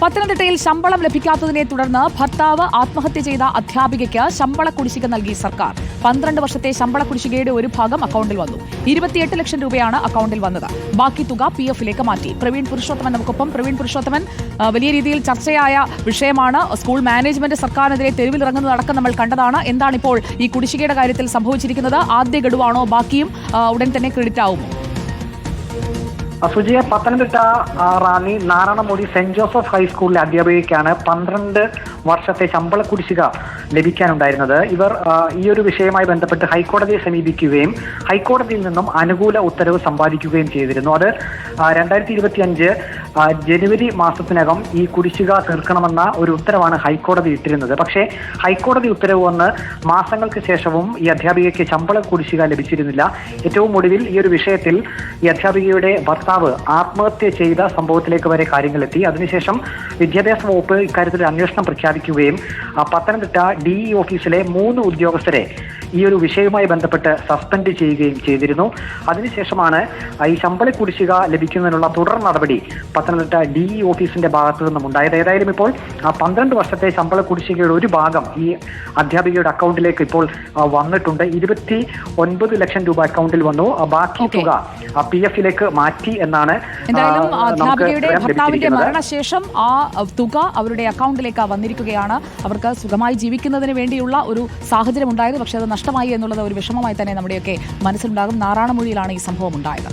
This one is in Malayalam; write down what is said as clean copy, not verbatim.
പത്തനംതിട്ടയിൽ ശമ്പളം ലഭിക്കാത്തതിനെ തുടർന്ന് ഭർത്താവ് ആത്മഹത്യ ചെയ്ത അധ്യാപികയ്ക്ക് ശമ്പള കുടിശ്ശിക നൽകി സർക്കാർ. 12 വർഷത്തെ ശമ്പള കുടിശ്ശികയുടെ ഒരു ഭാഗം അക്കൗണ്ടിൽ വന്നു. 28 ലക്ഷം രൂപയാണ് അക്കൗണ്ടിൽ വന്നത്. ബാക്കി തുക PF-ലേക്ക് മാറ്റി. പ്രവീൺ പുരുഷോത്തമൻ നമുക്കൊപ്പം. പ്രവീൺ പുരുഷോത്തമൻ, വലിയ രീതിയിൽ ചർച്ചയായ വിഷയമാണ്. സ്കൂൾ മാനേജ്മെന്റ് സർക്കാരിനെതിരെ തെരുവിലിറങ്ങുന്നതടക്കം നമ്മൾ കണ്ടതാണ്. എന്താണിപ്പോൾ ഈ കുടിശ്ശികയുടെ കാര്യത്തിൽ സംഭവിച്ചിരിക്കുന്നത്? ആദ്യ ഗഡുവാണോ? ബാക്കിയും ഉടൻ തന്നെ ക്രെഡിറ്റ് ആവുമോ? സുജിയ, പത്തനംതിട്ട റാന്നി നാരായണമൂടി സെന്റ് ജോസഫ് ഹൈസ്കൂളിലെ അധ്യാപികയ്ക്കാണ് 12 വർഷത്തെ ശമ്പള കുടിശ്ശിക ലഭിക്കാനുണ്ടായിരുന്നത്. ഇവർ ഈ ഒരു വിഷയവുമായി ബന്ധപ്പെട്ട് ഹൈക്കോടതിയെ സമീപിക്കുകയും ഹൈക്കോടതിയിൽ നിന്നും അനുകൂല ഉത്തരവ് സമ്പാദിക്കുകയും ചെയ്തിരുന്നു. അത് 2025 ജനുവരി മാസത്തിനകം ഈ കുടിശ്ശിക തീർക്കണമെന്ന ഒരു ഉത്തരവാണ് ഹൈക്കോടതി ഇട്ടിരുന്നത്. പക്ഷേ ഹൈക്കോടതി ഉത്തരവ് വന്ന് മാസങ്ങൾക്ക് ശേഷവും ഈ അധ്യാപികയ്ക്ക് ശമ്പള കുടിശ്ശിക ലഭിച്ചിരുന്നില്ല. ഏറ്റവും ഒടുവിൽ ഈ ഒരു വിഷയത്തിൽ ഈ അധ്യാപികയുടെ ഭർത്താവ് ആത്മഹത്യ ചെയ്ത സംഭവത്തിലേക്ക് വരെ കാര്യങ്ങളെത്തി. അതിനുശേഷം വിദ്യാഭ്യാസ വകുപ്പ് ഇക്കാര്യത്തിൽ അന്വേഷണം പ്രഖ്യാപിക്കുകയും പത്തനംതിട്ട DE ഓഫീസിലെ 3 ഉദ്യോഗസ്ഥരെ ഈ ഒരു വിഷയവുമായി ബന്ധപ്പെട്ട് സസ്പെൻഡ് ചെയ്യുകയും ചെയ്തിരുന്നു. അതിനുശേഷമാണ് ഈ ശമ്പള കുടിശ്ശിക ലഭിക്കുന്നതിനുള്ള തുടർ നടപടി പത്തനംതിട്ട DE ഓഫീസിന്റെ ഭാഗത്തു നിന്നും ഉണ്ടായത്. ഏതായാലും ഇപ്പോൾ 12 വർഷത്തെ ശമ്പള കുടിശ്ശികയുടെ ഒരു ഭാഗം ഈ അധ്യാപികയുടെ അക്കൗണ്ടിലേക്ക് ഇപ്പോൾ വന്നിട്ടുണ്ട്. 29 ലക്ഷം രൂപ അക്കൗണ്ടിൽ വന്നു. ബാക്കി തുക PF-ലേക്ക് മാറ്റി എന്നാണ്. എന്തായാലും അധ്യാപികയുടെ ഭർത്താവിന്റെ മരണശേഷം ആ തുക അവരുടെ അക്കൗണ്ടിലേക്ക് വന്നിരിക്കുകയാണ്. അവർക്ക് സുഖമായി ജീവിക്കുന്നതിന് വേണ്ടിയുള്ള ഒരു സാഹചര്യം ഉണ്ടായത്. പക്ഷേ അത് നഷ്ടമായി എന്നുള്ളത് ഒരു വിഷമമായി തന്നെ നമ്മുടെയൊക്കെ മനസ്സിലുണ്ടാകും. നാരായണമൂഴിയിലാണ് ഈ സംഭവം ഉണ്ടായത്.